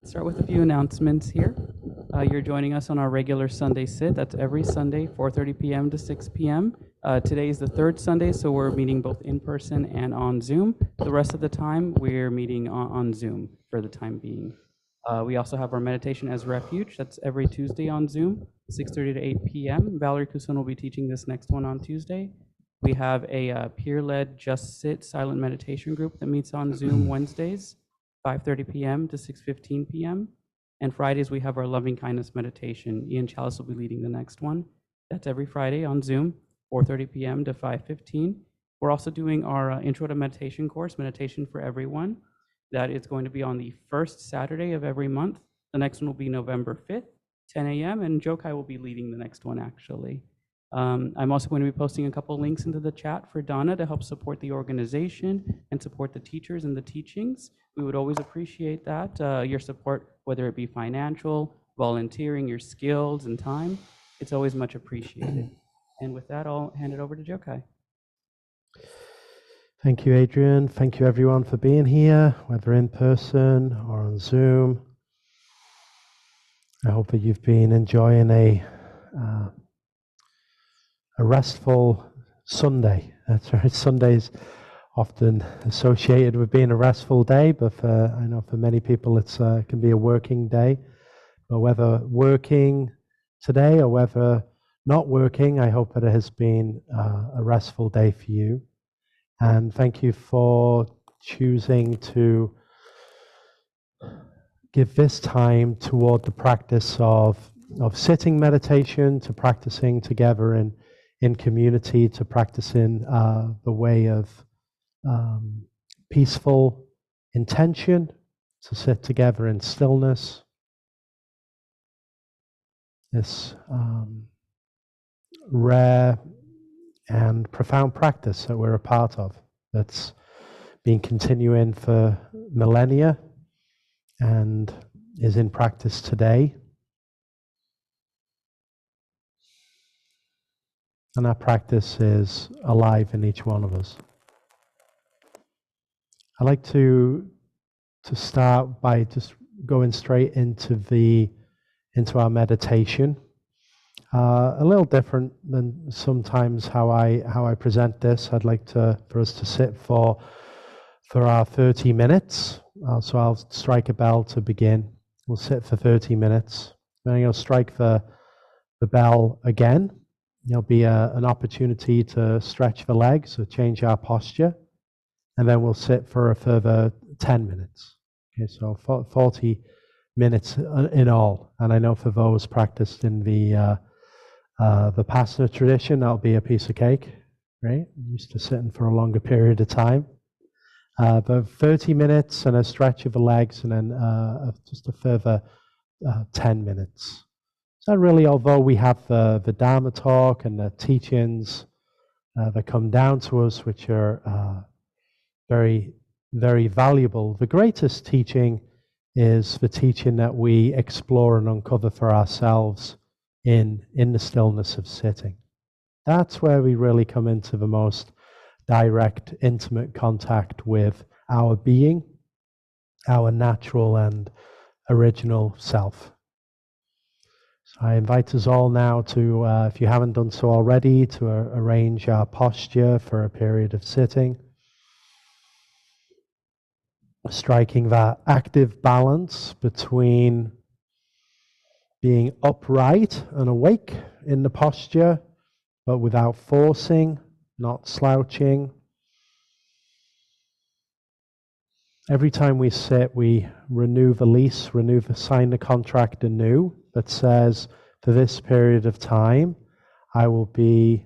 Start with a few announcements here. You're joining us on our regular Sunday sit. That's every Sunday, 4:30 p.m. to 6 p.m. Today is the third Sunday, so we're meeting both in person and on Zoom. The rest of the time, we're meeting on Zoom for the time being. We also have our meditation as refuge. That's every Tuesday on Zoom, 6:30 to 8 p.m. Valerie Kusun will be teaching this next one on Tuesday. We have a peer-led Just Sit silent meditation group that meets on Zoom Wednesdays, 5:30 p.m. to 6:15 p.m. And Fridays, we have our loving kindness meditation. Ian Chalice will be leading the next one. That's every Friday on Zoom, 4:30 p.m. to 5:15. We're also doing our Intro to Meditation course, Meditation for Everyone. That is going to be on the first Saturday of every month. The next one will be November 5th, 10 a.m., and Jokai will be leading the next one, actually. I'm also going to be posting a couple links into the chat for Donna to help support the organization and support the teachers and the teachings. We would always appreciate that, your support, whether it be financial, volunteering, your skills and time. It's always much appreciated. And with that, I'll hand it over to Jokai. Thank you, Adrian. Thank you, everyone, for being here, whether in person or on Zoom. I hope that you've been enjoying a restful Sunday. That's right. Sunday's often associated with being a restful day, but I know for many people it can be a working day. But whether working today or whether not working, I hope that it has been a restful day for you. And thank you for choosing to give this time toward the practice of sitting meditation, to practicing together in community, to practicing the way of peaceful intention, to sit together in stillness. This rare and profound practice that we're a part of, that's been continuing for millennia and is in practice today. And that practice is alive in each one of us. I like to start by just going straight into our meditation. A little different than sometimes how I present this. I'd like for us to sit for our 30 minutes. So I'll strike a bell to begin. We'll sit for 30 minutes. Then you'll strike the bell again. There'll be an opportunity to stretch the legs or change our posture. And then we'll sit for a further 10 minutes. Okay, so 40 minutes in all. And I know for those practiced in the Vipassana tradition, that'll be a piece of cake, right? I'm used to sitting for a longer period of time. But 30 minutes and a stretch of the legs, and then just a further 10 minutes. So really, although we have the Dharma talk and the teachings that come down to us, which are very, very valuable, the greatest teaching is the teaching that we explore and uncover for ourselves in the stillness of sitting. That's where we really come into the most direct, intimate contact with our being, our natural and original self. So I invite us all now to, if you haven't done so already, to arrange our posture for a period of sitting, striking that active balance between being upright and awake in the posture, but without forcing, not slouching. Every time we sit, we renew the lease, sign the contract anew that says, for this period of time, I will be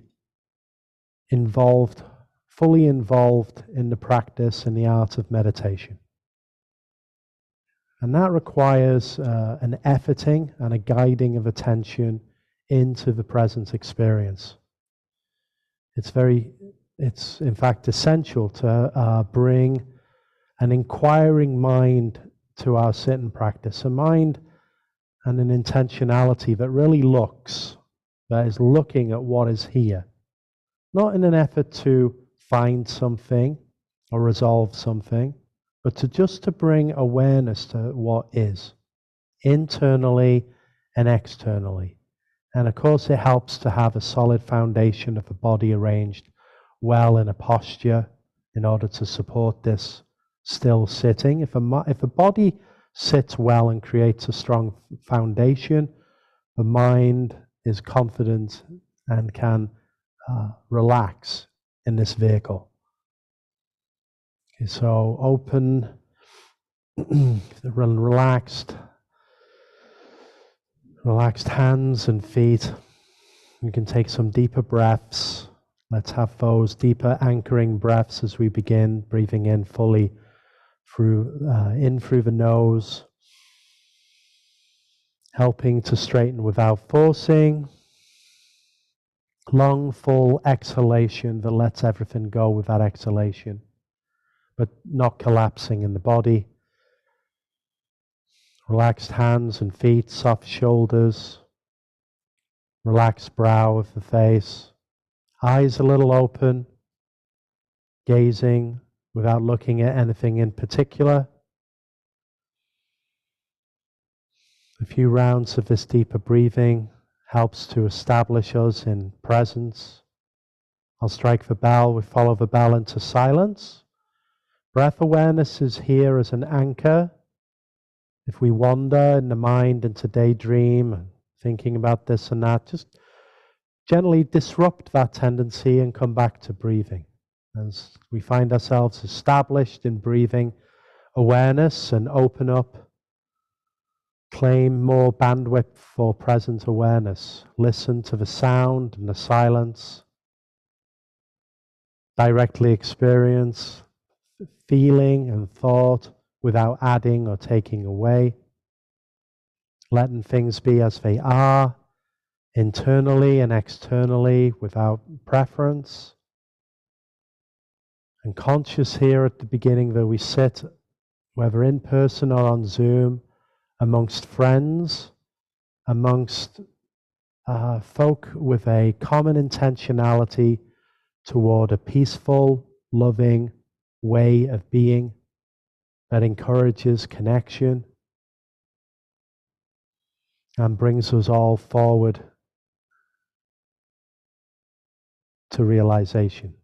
involved, fully involved in the practice and the art of meditation. And that requires an efforting and a guiding of attention into the present experience. It's in fact essential to bring an inquiring mind to our sitting practice, a mind and an intentionality that really that is looking at what is here, not in an effort to find something or resolve something, but to bring awareness to what is. internally and externally. And of course, it helps to have a solid foundation of the body arranged well in a posture in order to support this still sitting. If a body sits well and creates a strong foundation, the mind is confident and can relax in this vehicle. Okay, so open, relaxed hands and feet. You can take some deeper breaths. Let's have those deeper anchoring breaths as we begin, breathing in fully in through the nose, helping to straighten without forcing. Long, full exhalation that lets everything go with that exhalation, but not collapsing in the body. Relaxed hands and feet, soft shoulders, relaxed brow of the face, eyes a little open, gazing without looking at anything in particular. A few rounds of this deeper breathing helps to establish us in presence. I'll strike the bell, we follow the bell into silence. Breath awareness is here as an anchor. If we wander in the mind into daydream, thinking about this and that, just gently disrupt that tendency and come back to breathing. As we find ourselves established in breathing awareness and open up, claim more bandwidth for present awareness. Listen to the sound and the silence. Directly experience feeling and thought without adding or taking away. Letting things be as they are, internally and externally, without preference. And conscious here at the beginning that we sit, whether in person or on Zoom, amongst friends, amongst folk with a common intentionality toward a peaceful, loving way of being that encourages connection and brings us all forward to realization.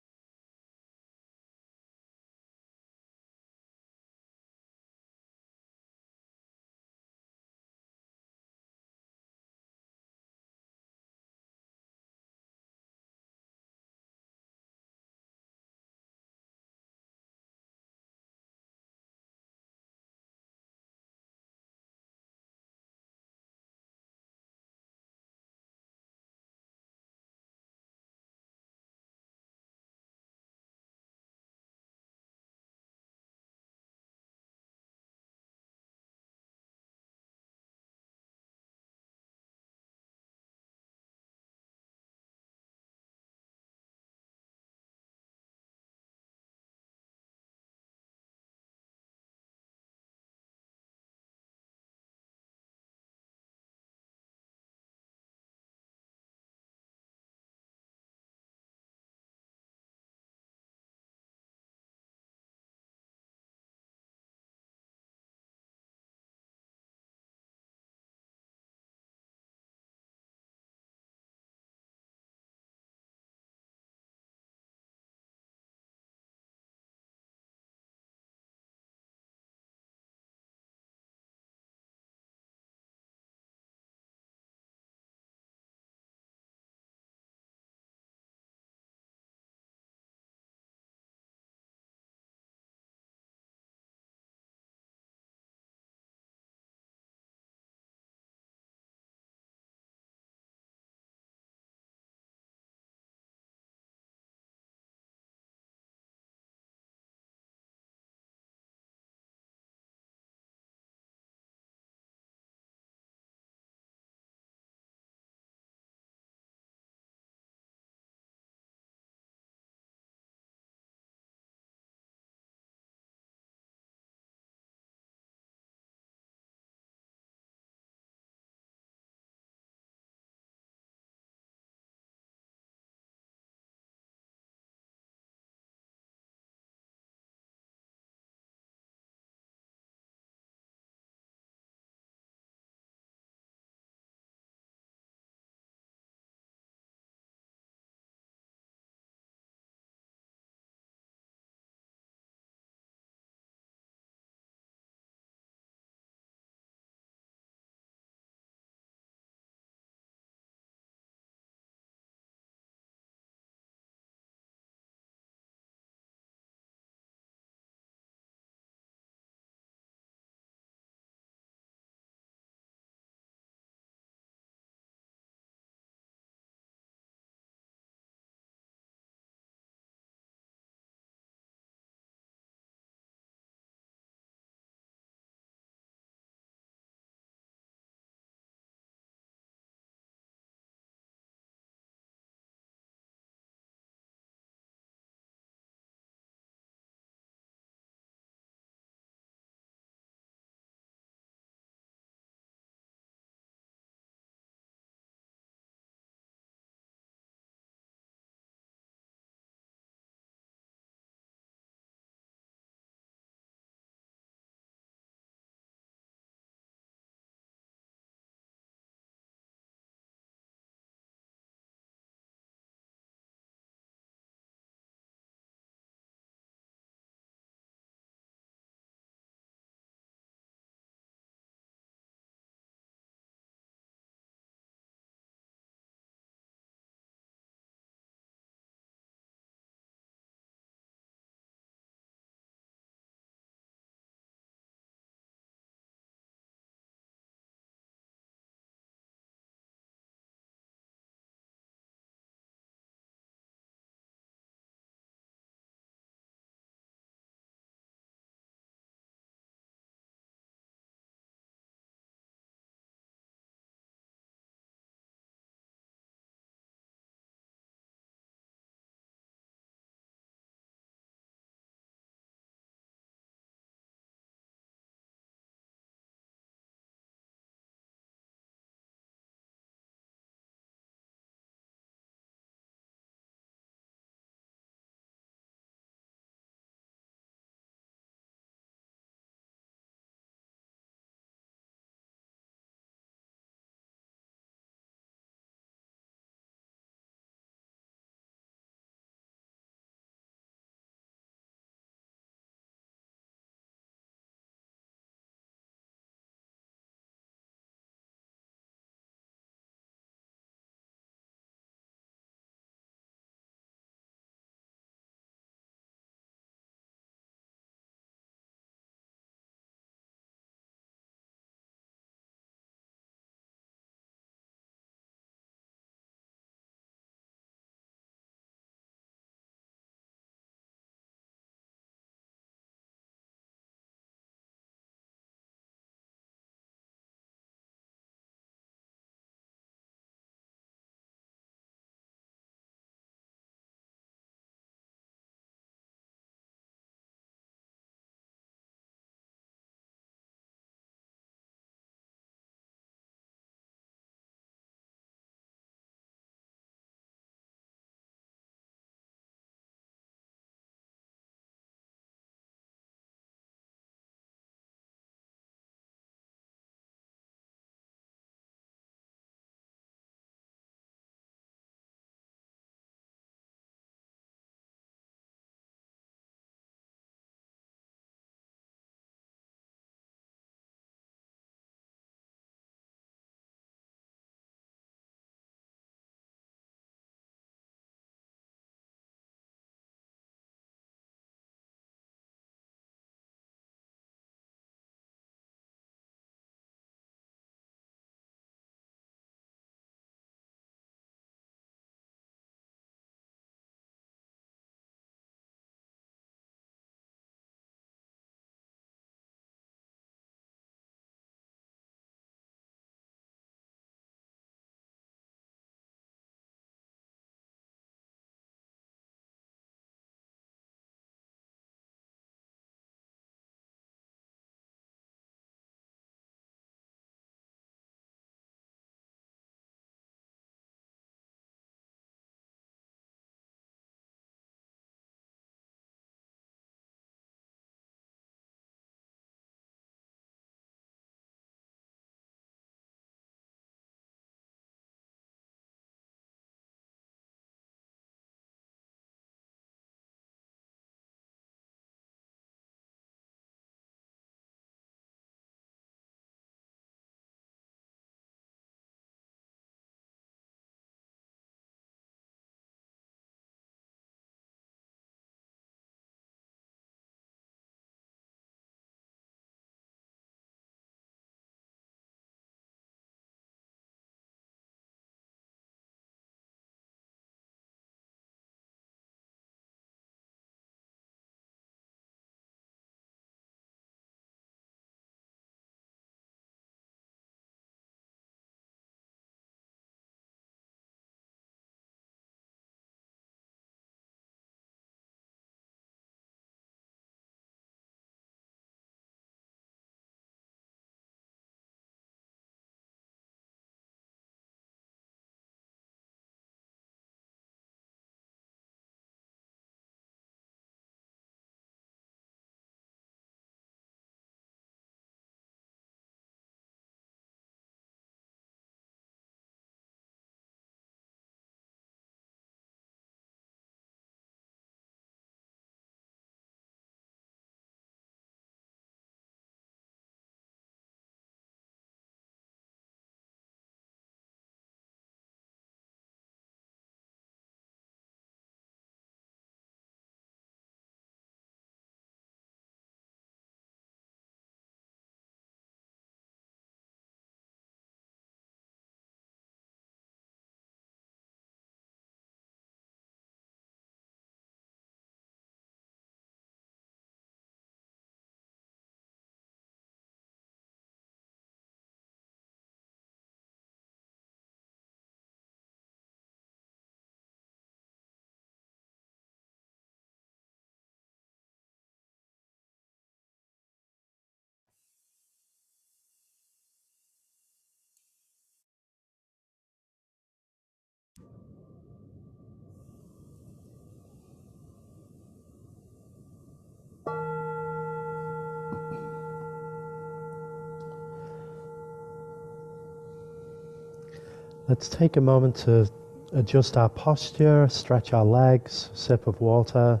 Let's take a moment to adjust our posture, stretch our legs, sip of water,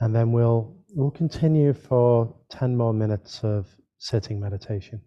and then we'll continue for 10 more minutes of sitting meditation.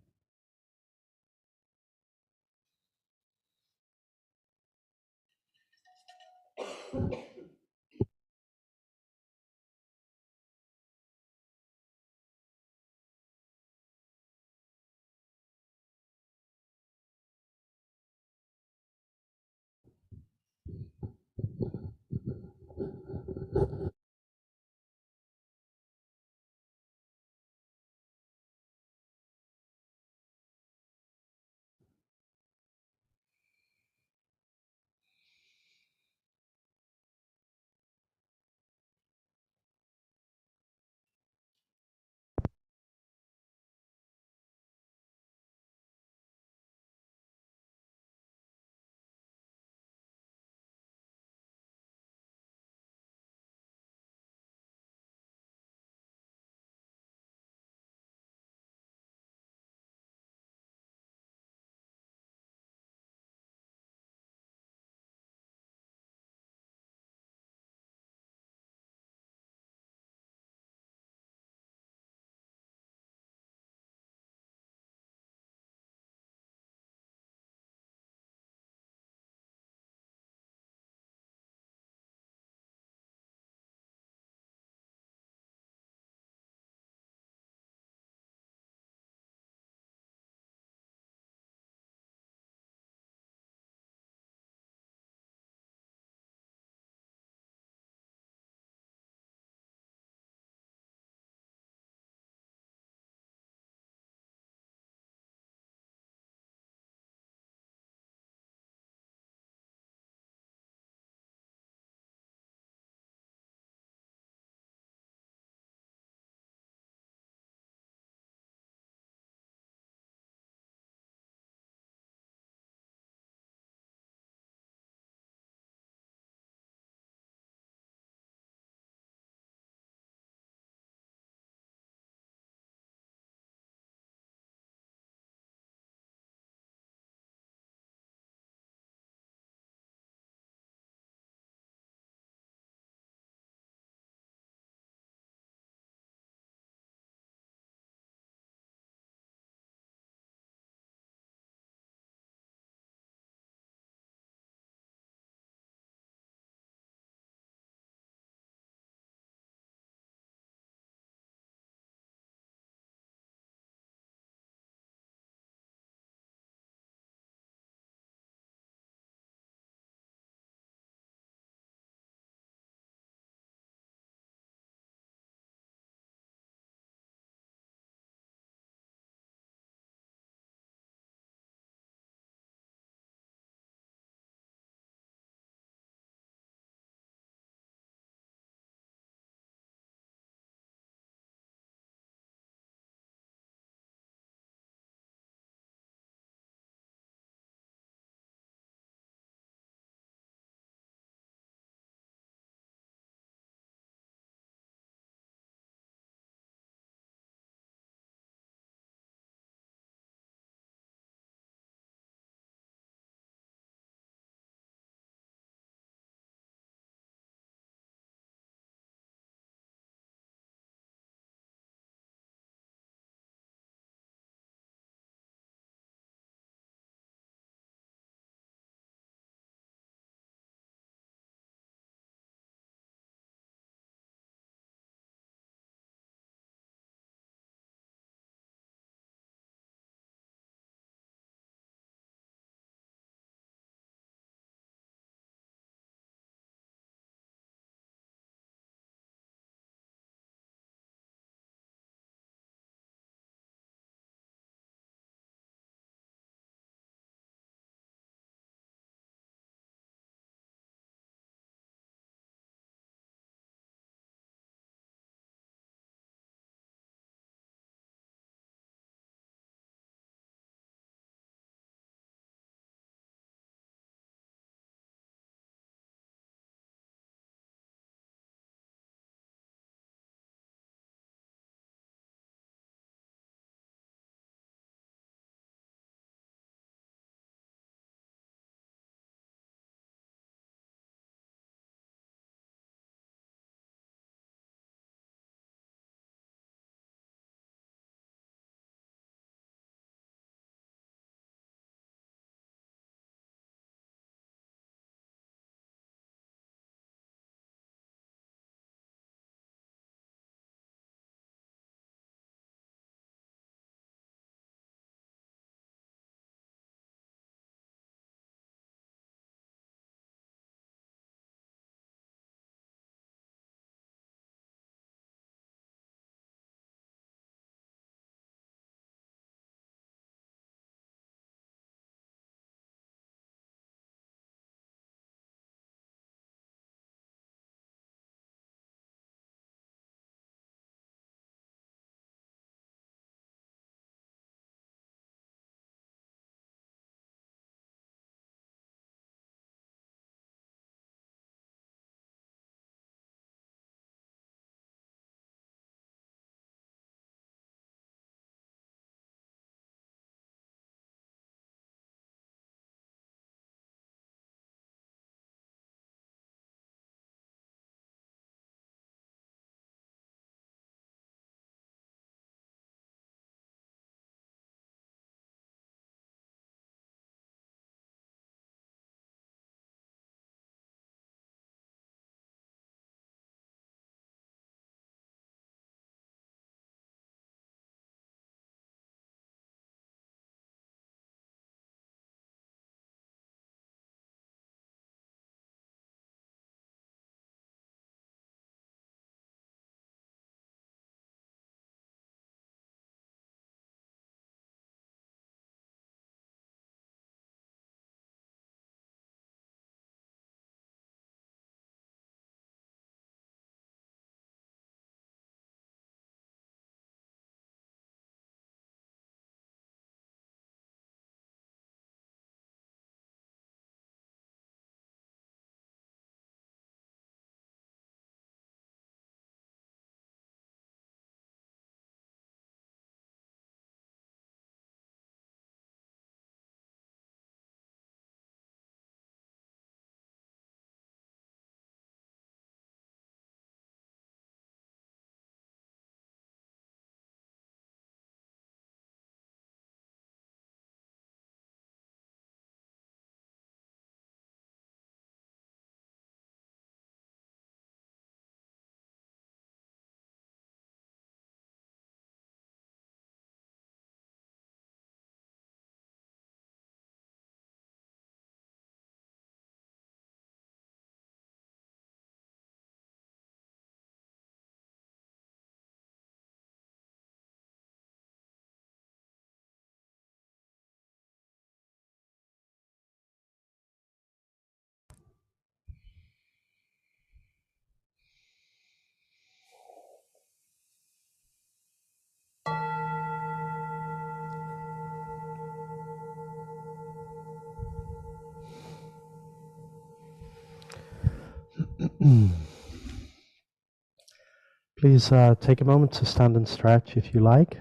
Please take a moment to stand and stretch if you like.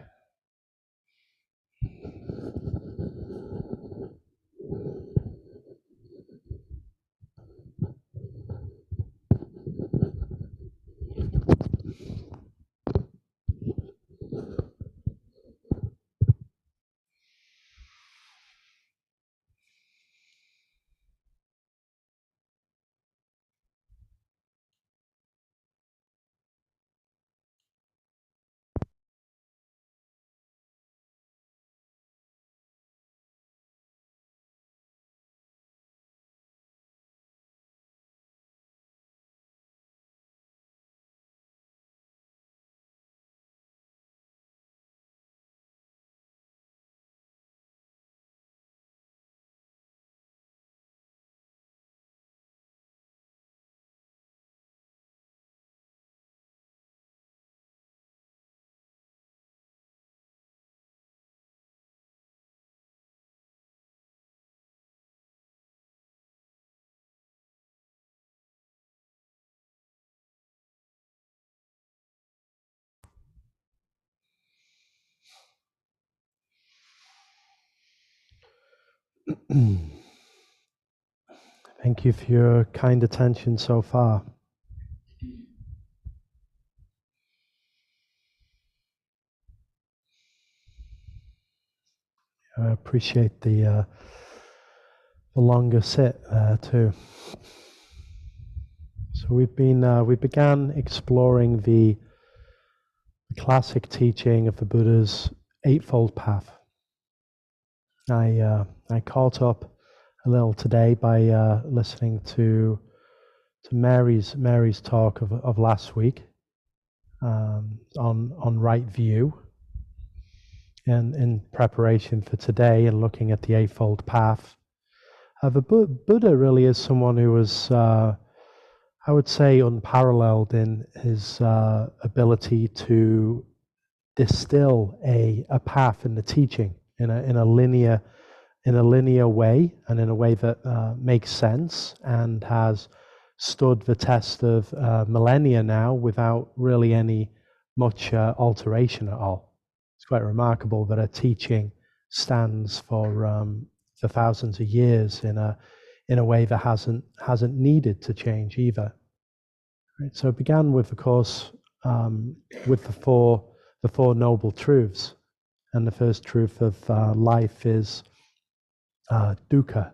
Thank you for your kind attention so far. I appreciate the longer sit too. So we began exploring the classic teaching of the Buddha's Eightfold Path. I caught up a little today by listening to Mary's talk of last week on right view, and in preparation for today and looking at the Eightfold Path. The Buddha really is someone who was, I would say, unparalleled in his ability to distill a path in the teaching in a linear way, and in a way that makes sense and has stood the test of millennia now without really any much alteration at all. It's quite remarkable that a teaching stands for thousands of years in a way that hasn't needed to change either. Right? So it began with, of course, with the four noble truths, and the first truth of life is dukkha.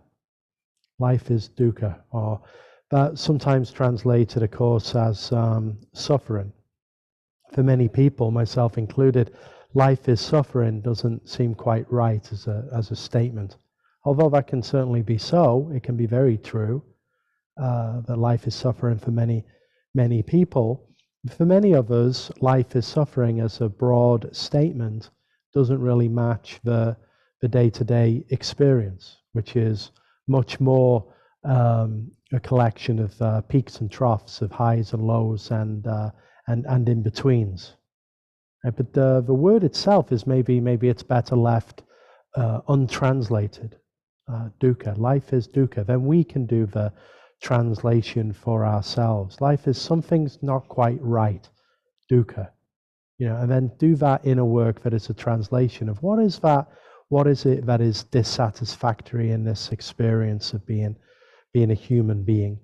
Life is dukkha, or that sometimes translated, of course, as suffering. For many people, myself included, life is suffering doesn't seem quite right as a statement. Although that can certainly be so, it can be very true that life is suffering for many people. For many of us, life is suffering as a broad statement doesn't really match the day-to-day experience, which is much more a collection of peaks and troughs, of highs and lows, and in-betweens. But the word itself is maybe it's better left untranslated. Dukkha. Life is dukkha. Then we can do the translation for ourselves. Life is something's not quite right. Dukkha. And then do that inner work that is a translation of what is that. What is it that is dissatisfactory in this experience of being a human being?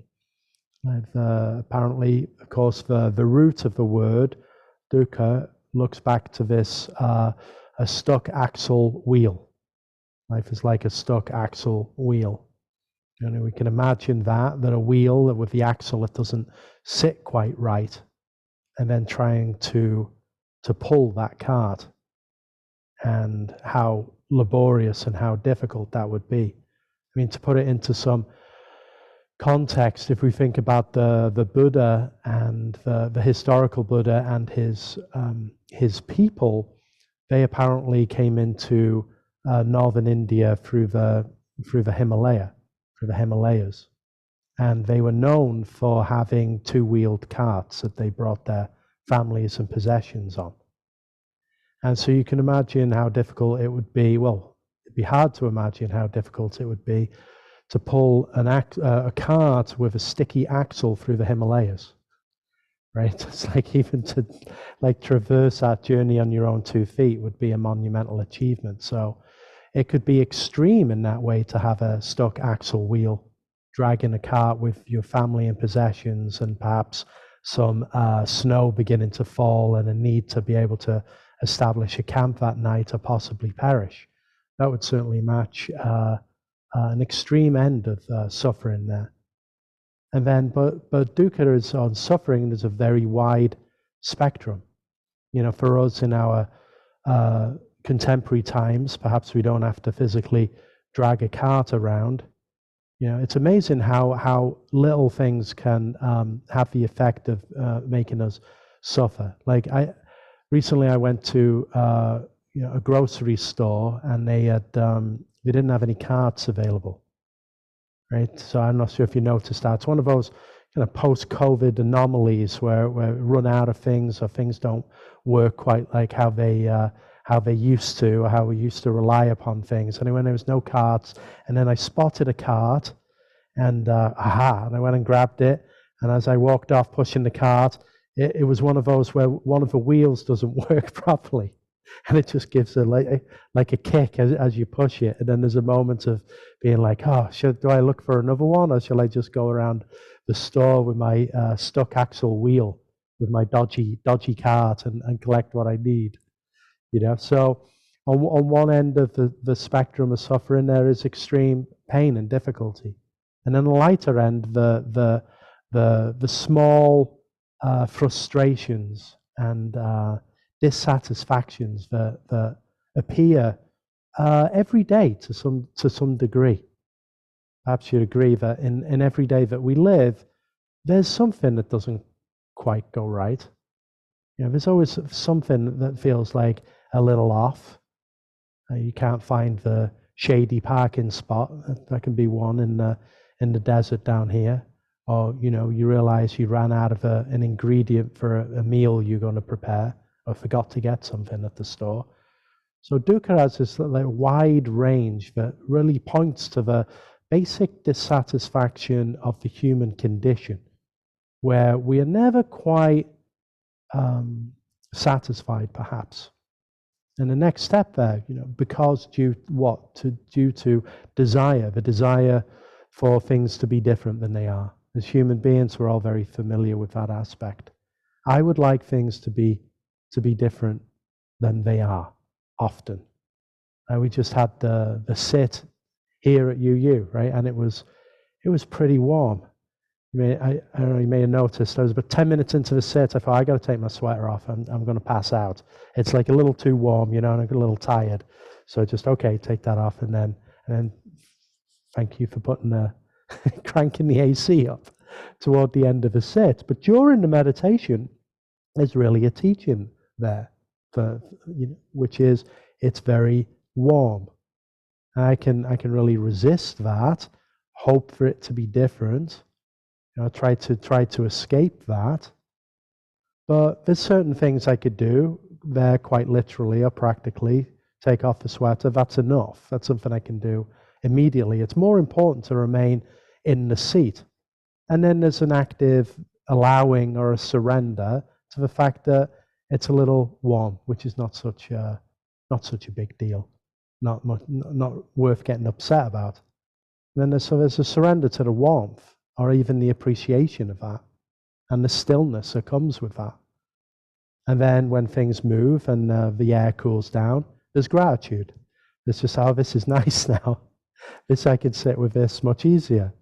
Apparently, of course, the root of the word dukkha looks back to this a stuck axle wheel. Life is like a stuck axle wheel. We can imagine that a wheel with the axle that doesn't sit quite right, and then trying to pull that cart, and how laborious and how difficult that would be. I mean, to put it into some context, if we think about the Buddha and the historical Buddha and his people, they apparently came into northern India through the Himalayas, and they were known for having two-wheeled carts that they brought their families and possessions on. And so you can imagine how difficult it would be. Well, it'd be hard to imagine how difficult it would be to pull a cart with a sticky axle through the Himalayas, right? It's like even to like traverse that journey on your own 2 feet would be a monumental achievement. So it could be extreme in that way to have a stuck axle wheel dragging a cart with your family and possessions, and perhaps some snow beginning to fall and a need to be able to establish a camp that night or possibly perish. That would certainly match an extreme end of suffering there. And then, but dukkha is on suffering. There's a very wide spectrum. You know, for us in our contemporary times, perhaps we don't have to physically drag a cart around. You know, it's amazing how little things can have the effect of making us suffer. Like recently I went to a grocery store, and they didn't have any carts available, right? So I'm not sure if you noticed that. It's one of those kind of post-COVID anomalies where we run out of things, or things don't work quite like how they used to, or how we used to rely upon things. And when there was no carts, and then I spotted a cart, and and I went and grabbed it. And as I walked off pushing the cart, it was one of those where one of the wheels doesn't work properly, and it just gives like a kick as you push it. And then there's a moment of being like, oh, do I look for another one, or shall I just go around the store with my stuck axle wheel, with my dodgy cart, and collect what I need? You know, so on one end of the spectrum of suffering, there is extreme pain and difficulty, and on the lighter end, the small frustrations and dissatisfactions that appear every day to some degree. Perhaps you'd agree that in every day that we live, there's something that doesn't quite go right. You know, there's always something that feels like a little off. You can't find the shady parking spot. That can be one in the desert down here. Or, you know, you realize you ran out of an ingredient for a meal you're going to prepare, or forgot to get something at the store. So dukkha has this like wide range that really points to the basic dissatisfaction of the human condition, where we are never quite satisfied, perhaps. And the next step there, you know, because due to desire, the desire for things to be different than they are. As human beings, we're all very familiar with that aspect. I would like things to be different than they are often. We just had the sit here at UU, right? And it was pretty warm. I don't know, you may have noticed, I was about 10 minutes into the sit, I thought, I got to take my sweater off, I'm going to pass out. It's like a little too warm, you know, and I'm a little tired. So just, okay, take that off, and then thank you for putting cranking the AC up toward the end of the sit. But during the meditation, there's really a teaching there, which is it's very warm. I can really resist that, hope for it to be different. You know, try to escape that. But there's certain things I could do there, quite literally or practically. Take off the sweater, that's enough. That's something I can do immediately. It's more important to remain in the seat. And then there's an active allowing or a surrender to the fact that it's a little warm, which is not such a big deal, not worth getting upset about. And then there's a surrender to the warmth, or even the appreciation of that, and the stillness that comes with that. And then when things move and the air cools down, there's gratitude. It's just, oh, this is nice now. This, I can sit with this much easier.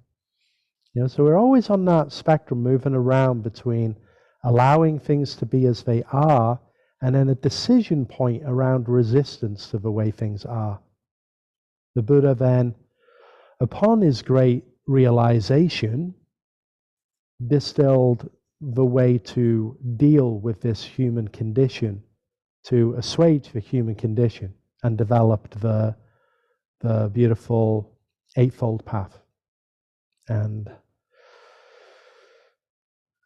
You know, so we're always on that spectrum, moving around between allowing things to be as they are, and then a decision point around resistance to the way things are. The Buddha then, upon his great realization, distilled the way to deal with this human condition, to assuage the human condition, and developed the beautiful Eightfold Path. And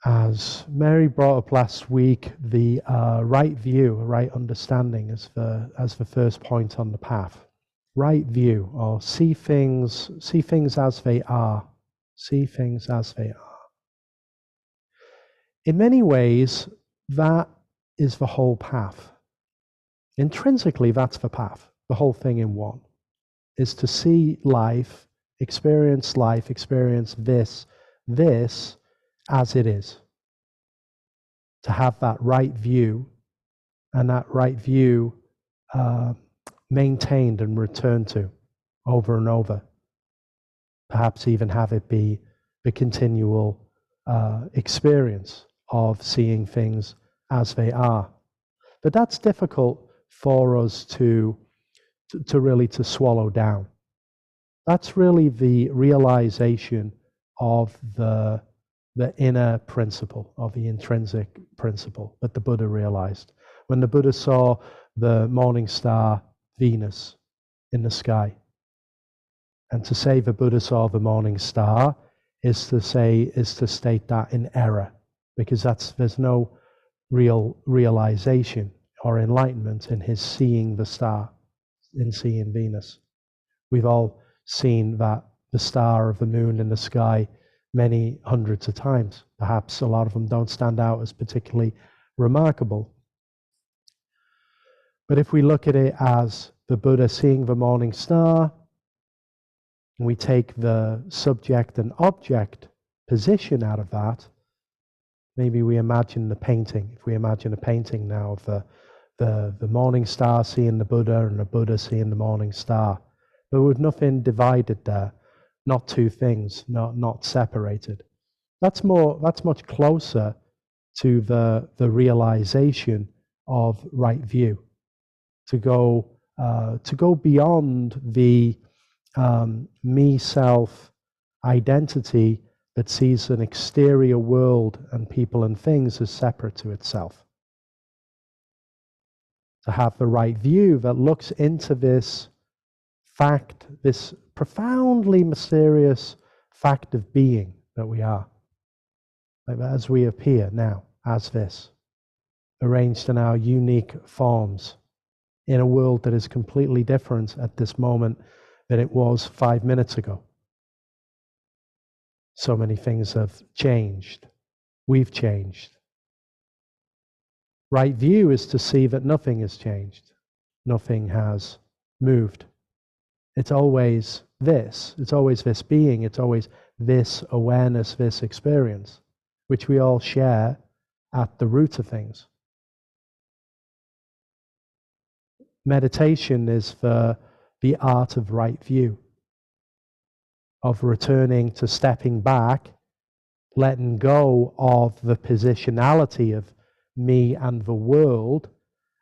as Mary brought up last week, the right view, right understanding as the first point on the path. right view, or see things as they are. See things as they are. In many ways, that is the whole path. Intrinsically, that's the path, the whole thing in one, is to see life, experience this as it is. To have that right view, and that right view maintained and returned to over and over. Perhaps even have it be the continual experience of seeing things as they are. But that's difficult for us to really to swallow down. That's really the realization of the inner principle, of the intrinsic principle that the Buddha realized. When the Buddha saw the morning star Venus in the sky. And to say the Buddha saw the morning star is to state that in error, because there's no real realization or enlightenment in his seeing the star, in seeing Venus. We've all seen that the star of the moon in the sky many hundreds of times. Perhaps a lot of them don't stand out as particularly remarkable. But if we look at it as the Buddha seeing the morning star, and we take the subject and object position out of that, maybe we imagine the painting. If we imagine a painting now of the morning star seeing the Buddha and the Buddha seeing the morning star, but with nothing divided there, not two things, not separated. That's much closer to the realization of right view. To go beyond the me self identity that sees an exterior world and people and things as separate to itself. To have the right view that looks into this fact, this profoundly mysterious fact of being that we are, like as we appear now, as this, arranged in our unique forms, in a world that is completely different at this moment than it was 5 minutes ago. So many things have changed. We've changed. Right view is to see that nothing has changed. Nothing has moved. It's always this. It's always this being. It's always this awareness, this experience, which we all share at the root of things. Meditation is the art of right view, of returning to stepping back, letting go of the positionality of me and the world,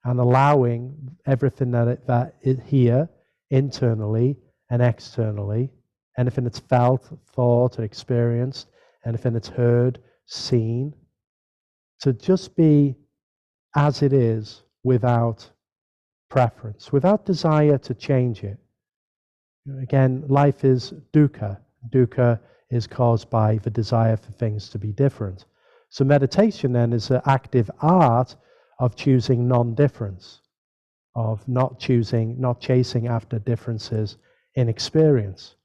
and allowing everything that is here, internally and externally, anything that's felt, thought, or experienced, anything that's heard, seen, to just be as it is without preference, without desire to change it. Again, life is dukkha. Dukkha is caused by the desire for things to be different. So meditation then is an active art of choosing non-difference, of not chasing after differences in experience,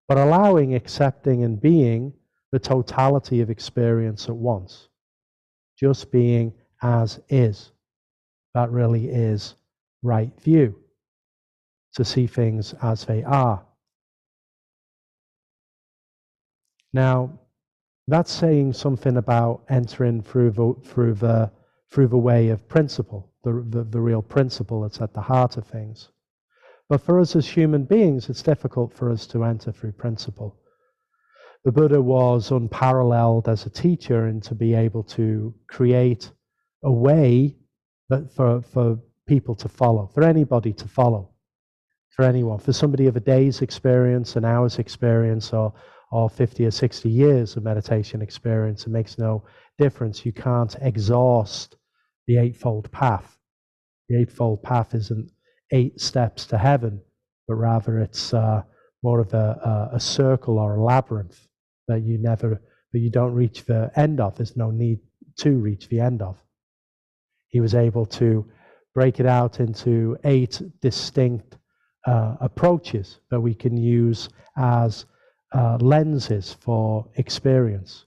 but allowing, accepting, and being the totality of experience at once. Just being as is. That really is right view, to see things as they are. Now, that's saying something about entering through the way of principle, the real principle that's at the heart of things. But for us as human beings, it's difficult for us to enter through principle. The Buddha was unparalleled as a teacher, and to be able to create a way that for people to follow, for anybody to follow, for anyone, for somebody of a day's experience, an hour's experience, or 50 or 60 years of meditation experience, it makes no difference. You can't exhaust the Eightfold Path. The Eightfold Path isn't 8 steps to heaven, but rather it's more of a circle or a labyrinth that you don't reach the end of. There's no need to reach the end of. He was able to break it out into 8 distinct approaches that we can use as lenses for experience.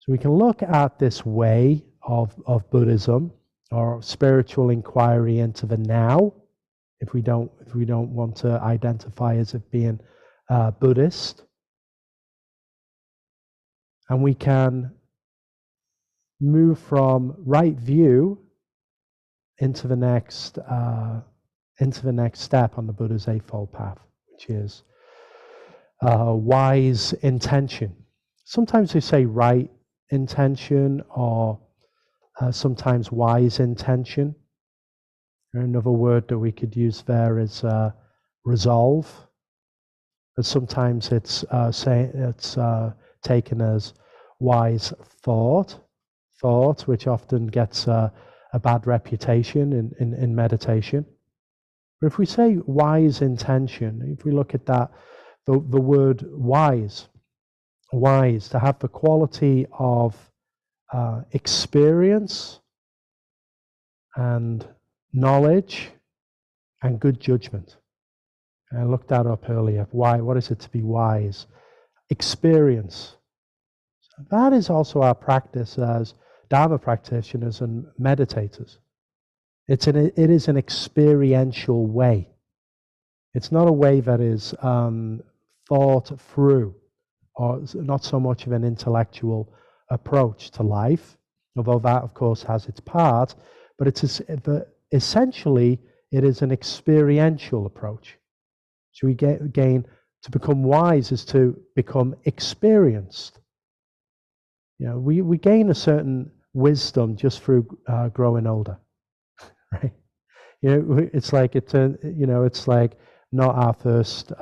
So we can look at this way of Buddhism or spiritual inquiry into the now, if we don't want to identify as it being Buddhist, and we can move from right view into the next step on the Buddha's Eightfold Path, which is wise intention. Sometimes we say right intention, or sometimes wise intention. Another word that we could use there is resolve. But sometimes it's taken as wise thought, which often gets a bad reputation in meditation. But if we say wise intention, if we look at that, the word wise, to have the quality of experience and knowledge and good judgment. I looked that up earlier. Why? What is it to be wise? Experience. So that is also our practice as Dharma practitioners and meditators. It is an experiential way. It's not a way that is thought through, or not so much of an intellectual approach to life, although that, of course, has its part, but essentially it is an experiential approach. So we gain to become wise is to become experienced. You know, we gain a certain wisdom just through growing older, right? You know, it's like it's like not our first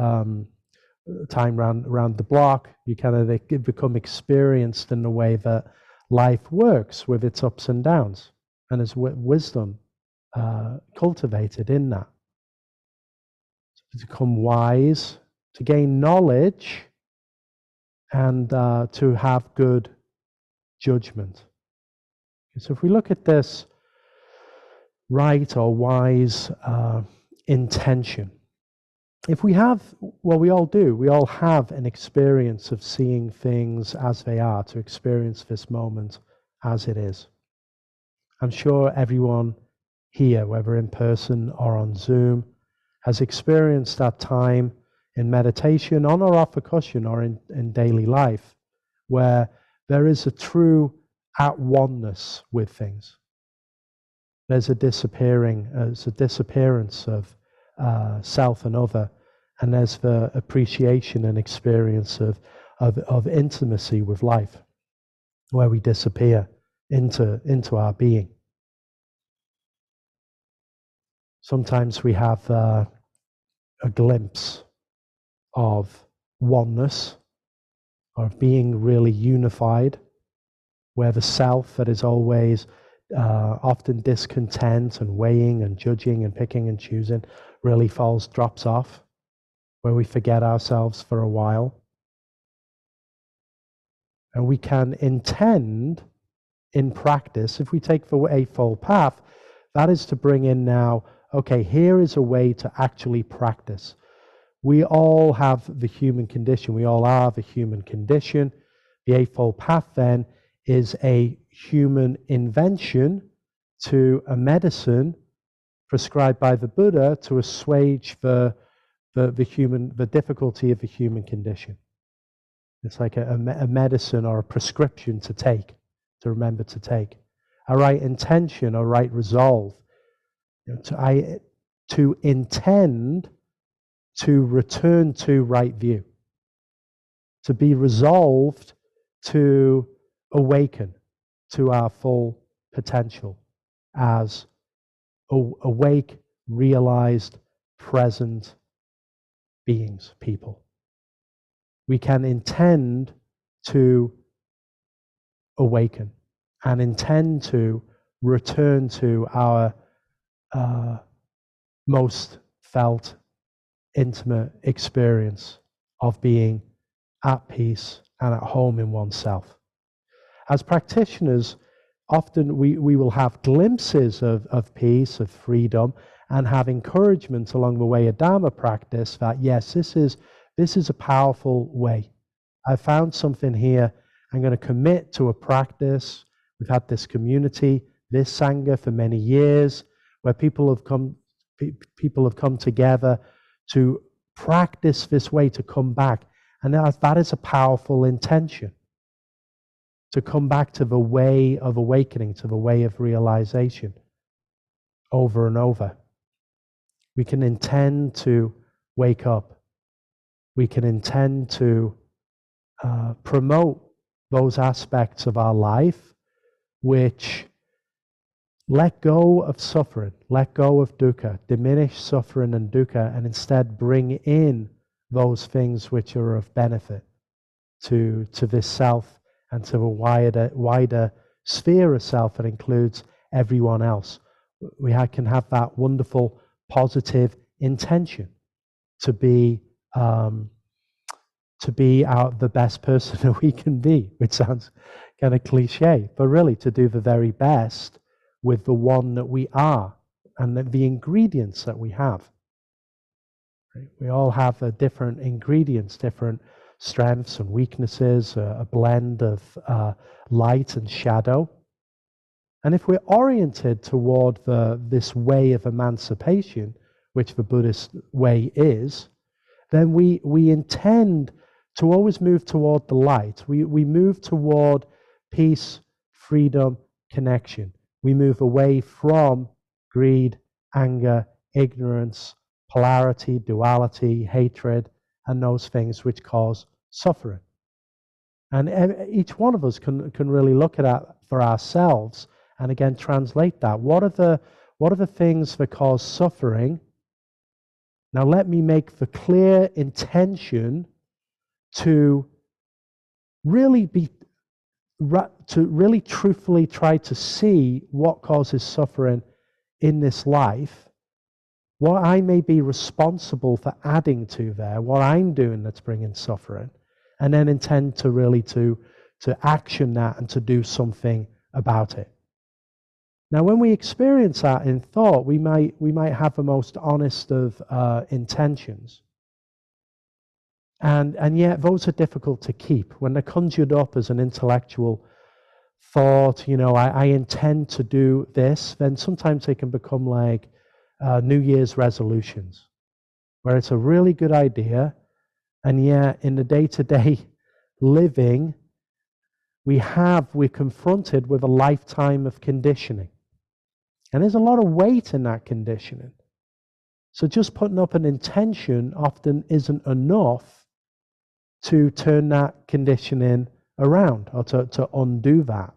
time round the block. You kind of become experienced in the way that life works with its ups and downs, and there's wisdom cultivated in that. To become wise, to gain knowledge, and to have good judgment. So if we look at this right or wise intention, if we have, well, we all do, we all have an experience of seeing things as they are, to experience this moment as it is. I'm sure everyone here, whether in person or on Zoom, has experienced that time in meditation, on or off a cushion, or in daily life, where there is a true at oneness with things. There's a disappearance of self and other, and there's the appreciation and experience of intimacy with life, where we disappear into our being. Sometimes we have a glimpse of oneness, of being really unified, where the self that is always often discontent and weighing and judging and picking and choosing really drops off, where we forget ourselves for a while. And we can intend in practice, if we take the Eightfold Path, that is to bring in now, okay, here is a way to actually practice. We all have the human condition. We all are the human condition. The Eightfold Path then is a human invention to a medicine prescribed by the Buddha to assuage the difficulty of the human condition. It's like a medicine or a prescription to take, to remember to take. A right intention or right resolve, to intend to return to right view, to be resolved to awaken to our full potential as awake, realized, present beings, people. We can intend to awaken and intend to return to our most felt intimate experience of being at peace and at home in oneself. As practitioners, often we will have glimpses of peace, of freedom, and have encouragement along the way of Dharma practice that, yes, this is a powerful way. I found something here. I'm going to commit to a practice. We've had this community, this sangha for many years, where people have come together to practice this way, to come back. And that is a powerful intention, to come back to the way of awakening, to the way of realization over and over. We can intend to wake up. We can intend to promote those aspects of our life which let go of suffering, let go of dukkha, diminish suffering and dukkha, and instead bring in those things which are of benefit to this self and to a wider sphere of self that includes everyone else. We can have that wonderful positive intention to be the best person that we can be, which sounds kind of cliche, but really to do the very best with the one that we are and the ingredients that we have. Right? We all have different ingredients, different strengths and weaknesses, a blend of light and shadow. And if we're oriented toward this way of emancipation, which the Buddhist way is, then we intend to always move toward the light. We move toward peace, freedom, connection. We move away from greed, anger, ignorance, polarity, duality, hatred, and those things which cause suffering. And each one of us can really look at that for ourselves and again translate that. What are the things that cause suffering? Now let me make the clear intention to really truthfully try to see what causes suffering in this life, what I may be responsible for adding to there, what I'm doing that's bringing suffering, and then intend to really to action that and to do something about it. Now, when we experience that in thought, we might have the most honest of intentions. And yet those are difficult to keep. When they're conjured up as an intellectual thought, I intend to do this, then sometimes they can become like New Year's resolutions, where it's a really good idea, and yet in the day-to-day living, we're confronted with a lifetime of conditioning. And there's a lot of weight in that conditioning. So just putting up an intention often isn't enough to turn that conditioning around or to undo that.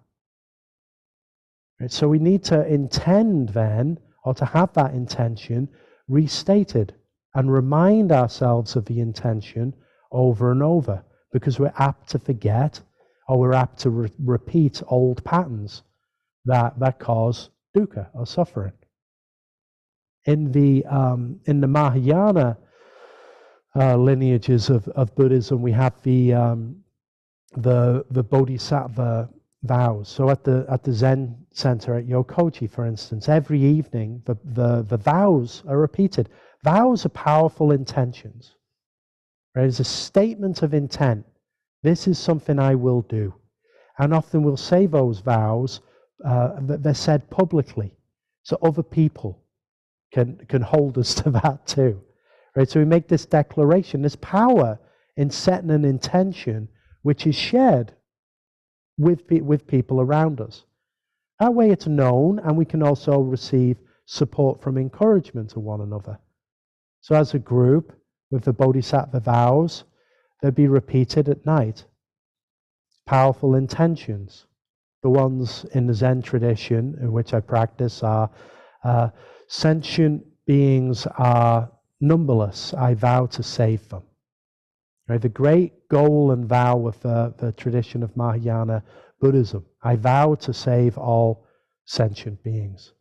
Right? So we need to intend then, or to have that intention restated and remind ourselves of the intention over and over, because we're apt to forget or we're apt to repeat old patterns that cause dukkha or suffering. In the Mahayana lineages of Buddhism, we have the Bodhisattva vows. So at the Zen center at Yokochi, for instance, every evening the vows are repeated. Vows are powerful intentions. Right? It's a statement of intent. This is something I will do. And often we'll say those vows, they're said publicly, so other people can hold us to that too. Right? So we make this declaration. There's power in setting an intention which is shared with people around us. That way it's known, and we can also receive support from encouragement of one another. So as a group, with the Bodhisattva vows, they'll be repeated at night. Powerful intentions. The ones in the Zen tradition, in which I practice, are sentient beings are numberless. I vow to save them. Right? The great goal and vow of the tradition of Mahayana Buddhism. I vow to save all sentient beings.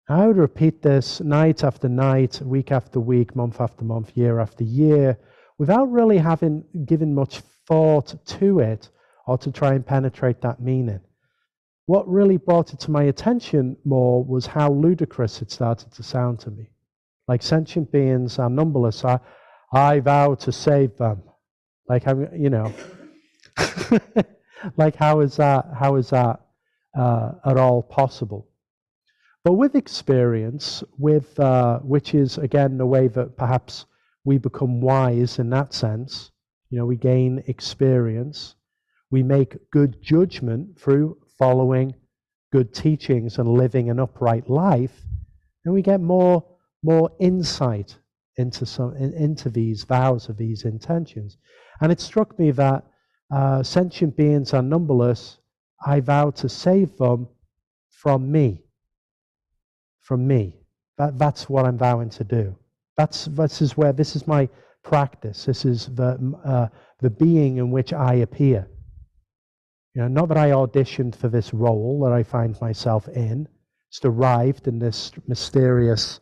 I would repeat this night after night, week after week, month after month, year after year, without really having given much thought to it or to try and penetrate that meaning. what really brought it to my attention more was how ludicrous it started to sound to me. Like, sentient beings are numberless. I vow to save them. Like, like, how is that at all possible? But with experience, which is again the way that perhaps we become wise in that sense, we gain experience, we make good judgment through following good teachings and living an upright life, and we get more insight into these vows of these intentions. And it struck me that sentient beings are numberless. I vow to save them from me. From me. That's what I'm vowing to do. This is my practice. This is the being in which I appear. Not that I auditioned for this role that I find myself in. Just arrived in this mysterious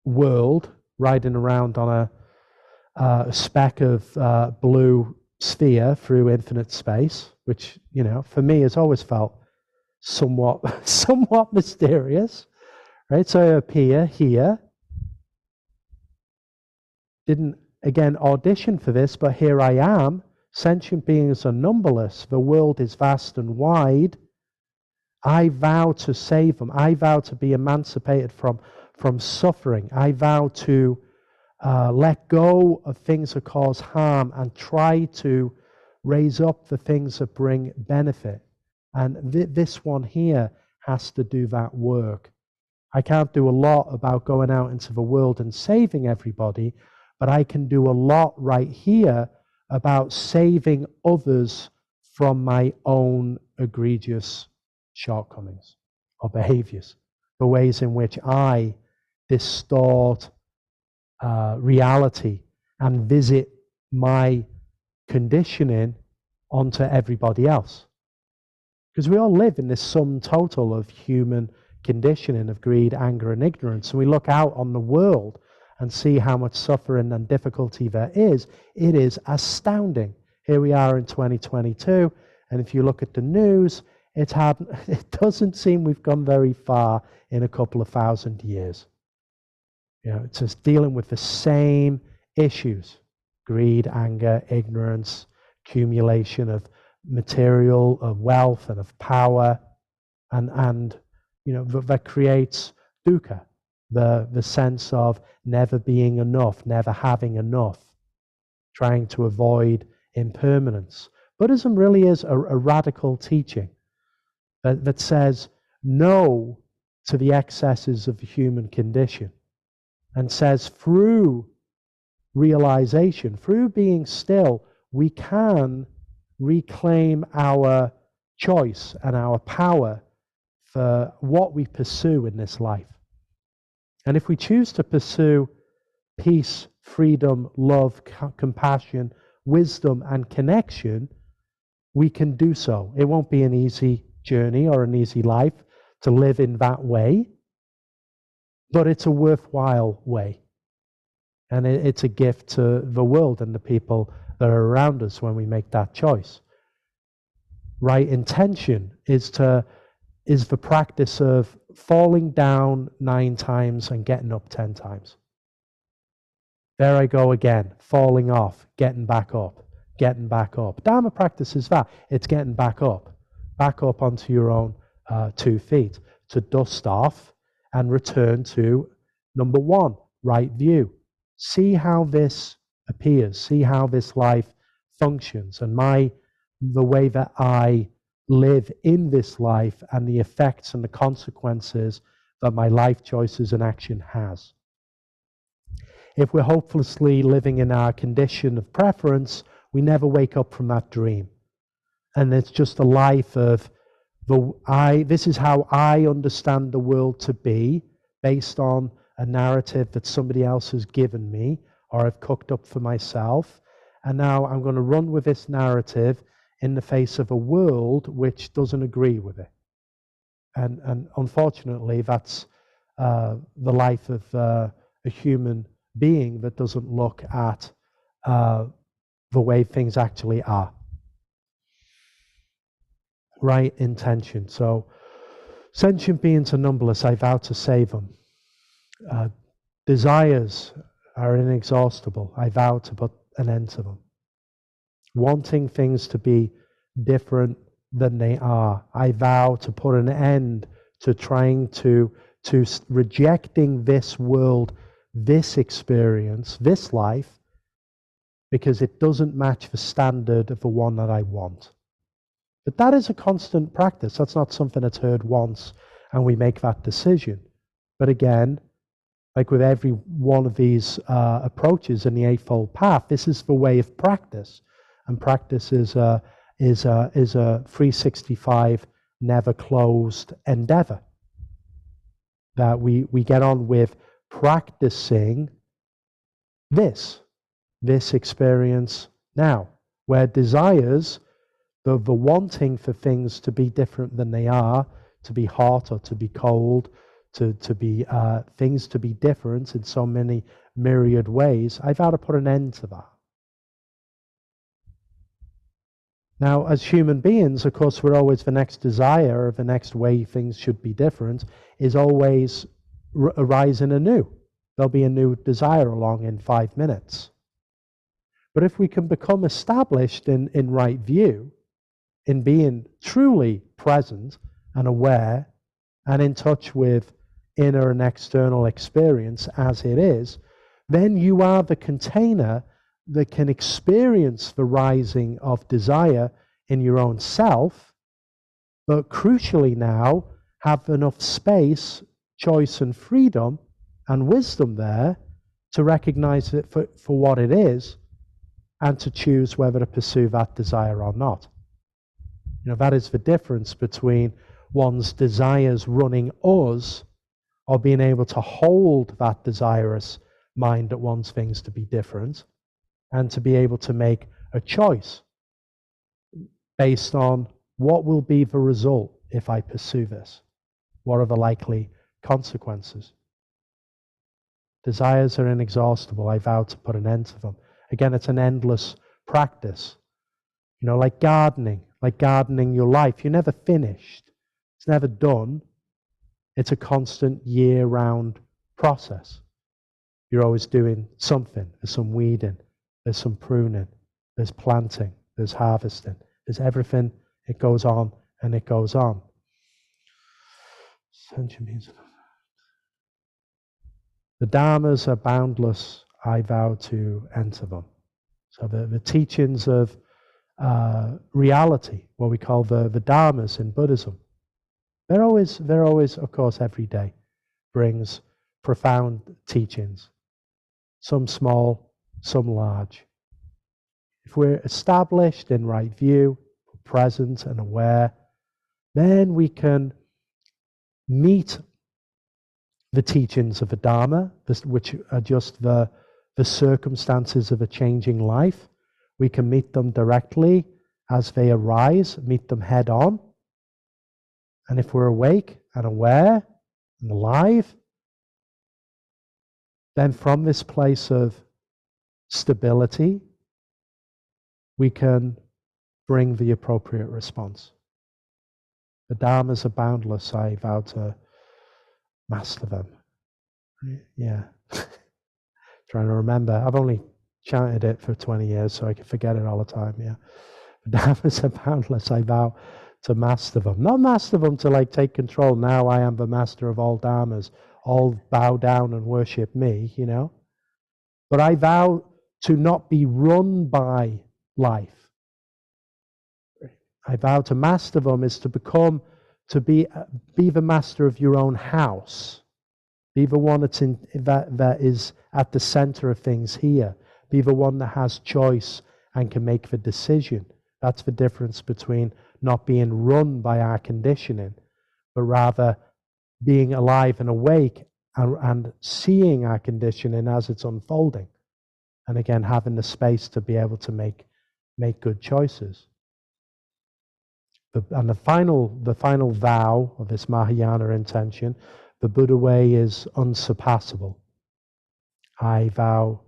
world, riding around on a speck of blue sphere through infinite space, which, for me has always felt somewhat mysterious, right? So I appear here. Didn't, again, audition for this, but here I am. Sentient beings are numberless. The world is vast and wide. I vow to save them. I vow to be emancipated from suffering. I vow to let go of things that cause harm and try to raise up the things that bring benefit. And this one here has to do that work. I can't do a lot about going out into the world and saving everybody, but I can do a lot right here about saving others from my own egregious shortcomings or behaviors, the ways in which I distort reality and visit my conditioning onto everybody else. Because we all live in this sum total of human conditioning of greed, anger, and ignorance. And we look out on the world and see how much suffering and difficulty there is. It is astounding. Here we are in 2022, and if you look at the news, it doesn't seem we've gone very far in a couple of thousand years. It's just dealing with the same issues: greed, anger, ignorance, accumulation of material, of wealth, and of power, and that creates dukkha, the sense of never being enough, never having enough, trying to avoid impermanence. Buddhism really is a radical teaching that says no to the excesses of the human condition, and says through realization, through being still, we can reclaim our choice and our power for what we pursue in this life. And if we choose to pursue peace, freedom, love, compassion, wisdom, and connection, we can do so. It won't be an easy journey or an easy life to live in that way, but it's a worthwhile way. And it's a gift to the world and the people that are around us when we make that choice. Right intention is the practice of falling down 9 times and getting up 10 times. There I go again, falling off, getting back up, getting back up. Dharma practice is that. It's getting back up onto your own 2 feet, to dust off and return to number 1, right view. See how this appears, see how this life functions, and the way that I live in this life and the effects and the consequences that my life choices and action has. If we're hopelessly living in our condition of preference, we never wake up from that dream. And it's just a life of this is how I understand the world to be, based on a narrative that somebody else has given me or I've cooked up for myself. And now I'm going to run with this narrative in the face of a world which doesn't agree with it. And unfortunately, that's the life of a human being that doesn't look at the way things actually are. right intention. So, sentient beings are numberless. I vow to save them. Desires are inexhaustible. I vow to put an end to them. Wanting things to be different than they are. I vow to put an end to trying to rejecting this world, this experience, this life, because it doesn't match the standard of the one that I want. But that is a constant practice. That's not something that's heard once and we make that decision. But again, like with every one of these approaches in the Eightfold Path, this is the way of practice. And practice is a 365, never closed endeavor. That we get on with practicing this experience now, where desires, the wanting for things to be different than they are, to be hot or to be cold, to be things to be different in so many myriad ways, I've had to put an end to that. Now, as human beings, of course, we're always the next desire, or the next way things should be different, is always arising anew. There'll be a new desire along in 5 minutes. But if we can become established in right view, in being truly present and aware and in touch with inner and external experience as it is, then you are the container that can experience the rising of desire in your own self, but crucially now have enough space, choice and freedom and wisdom there to recognize it for what it is and to choose whether to pursue that desire or not. You know, that is the difference between one's desires running us or being able to hold that desirous mind that wants things to be different and to be able to make a choice based on what will be the result if I pursue this. What are the likely consequences? Desires are inexhaustible. I vow to put an end to them. Again, it's an endless practice. You know, like gardening your life. You're never finished. It's never done. It's a constant year-round process. You're always doing something. There's some weeding. There's some pruning. There's planting. There's harvesting. There's everything. It goes on and it goes on. The Dharmas are boundless. I vow to enter them. So the teachings of reality, what we call the Dharmas in Buddhism, they're always, of course, every day brings profound teachings. Some small, some large. If we're established in right view, present and aware, then we can meet the teachings of the Dharma, which are just the circumstances of a changing life. We can meet them directly as they arise, meet them head on. And if we're awake and aware and alive, then from this place of stability, we can bring the appropriate response. The Dharmas are boundless. I vow to master them. Yeah. Trying to remember. I've only chanted it for 20 years, so I can forget it all the time. Yeah. The Dharmas are boundless. I vow to master them. Not master them to like take control. Now I am the master of all Dharmas. All bow down and worship me, you know. But I vow to not be run by life. I vow to master them is to become, to be the master of your own house. Be the one that's that is at the center of things here. Be the one that has choice and can make the decision. That's the difference between not being run by our conditioning, but rather being alive and awake and seeing our conditioning as it's unfolding. And again, having the space to be able to make good choices. And the final vow of this Mahayana intention, the Buddha way is unsurpassable. I vow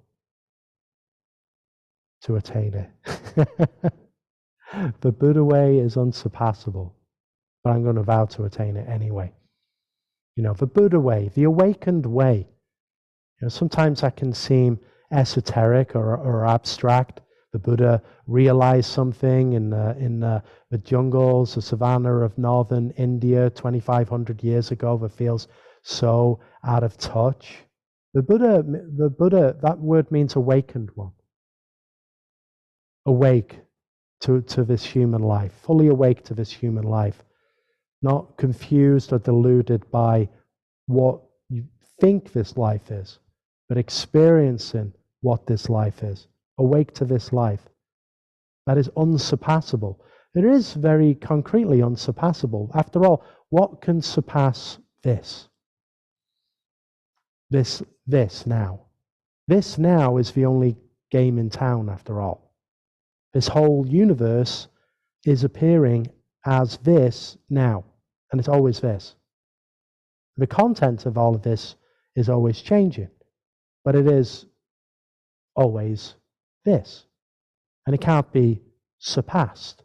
to attain it. The Buddha way is unsurpassable. but I'm going to vow to attain it anyway. You know, the Buddha way, the awakened way. You know, sometimes that can seem esoteric or abstract. The Buddha realized something in the jungles, the savannah of northern India 2,500 years ago that feels so out of touch. The Buddha, that word means awakened one. Awake to this human life, fully awake to this human life, not confused or deluded by what you think this life is, but experiencing what this life is. Awake to this life. That is unsurpassable. It is very concretely unsurpassable. After all, what can surpass this? This now. This now is the only game in town, after all. This whole universe is appearing as this now, and it's always this. The content of all of this is always changing, but it is always this. And it can't be surpassed.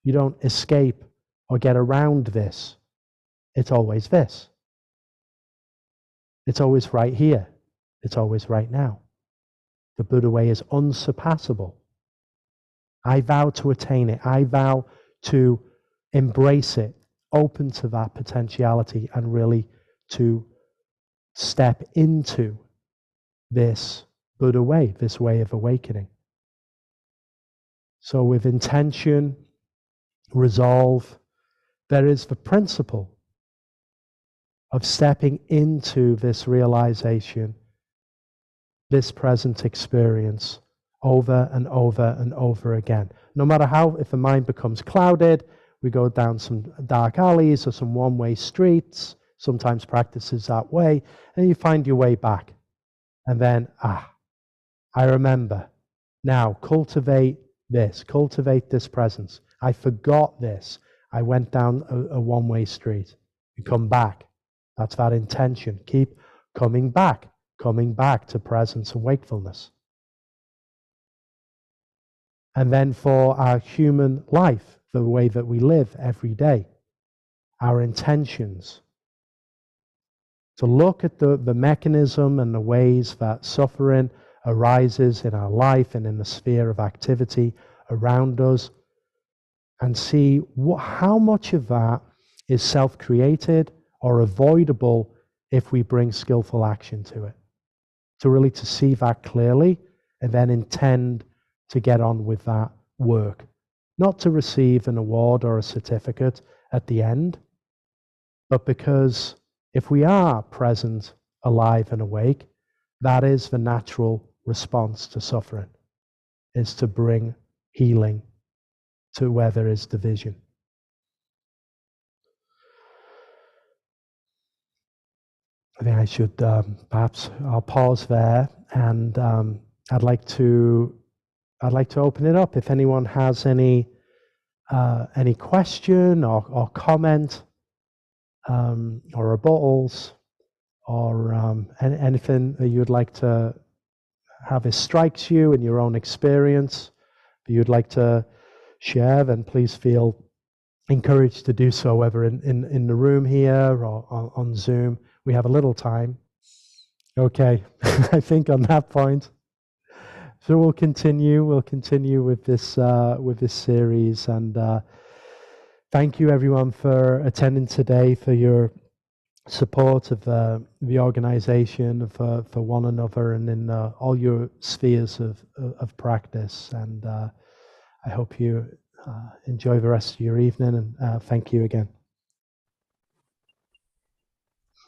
You don't escape or get around this. It's always this. It's always right here. It's always right now. The Buddha way is unsurpassable. I vow to attain it. I vow to embrace it, open to that potentiality, and really to step into this Buddha way, this way of awakening. So with intention, resolve, there is the principle of stepping into this realization, this present experience, over and over and over again. No matter how, if the mind becomes clouded, we go down some dark alleys or some one-way streets, sometimes practices that way, and you find your way back. And then, I remember. Now, cultivate this presence. I forgot this. I went down a one-way street. You come back. That's that intention. Keep coming back to presence and wakefulness. And then for our human life, the way that we live every day, our intentions, to look at the mechanism and the ways that suffering arises in our life and in the sphere of activity around us, and see how much of that is self-created or avoidable if we bring skillful action to it. To see that clearly and then intend to get on with that work. Not to receive an award or a certificate at the end, but because if we are present, alive and awake, that is the natural response to suffering, is to bring healing to where there is division. I think I should perhaps I'll pause there, and I'd like to open it up. If anyone has any question or comment or rebuttals or anything that you'd like to have as strikes you in your own experience that you'd like to share, then please feel encouraged to do so, whether in the room here or on Zoom. We have a little time. Okay, I think on that point. So we'll continue with this series, and thank you everyone for attending today, for your support of the organization, for one another, and in all your spheres of practice. And I hope you enjoy the rest of your evening, and thank you again.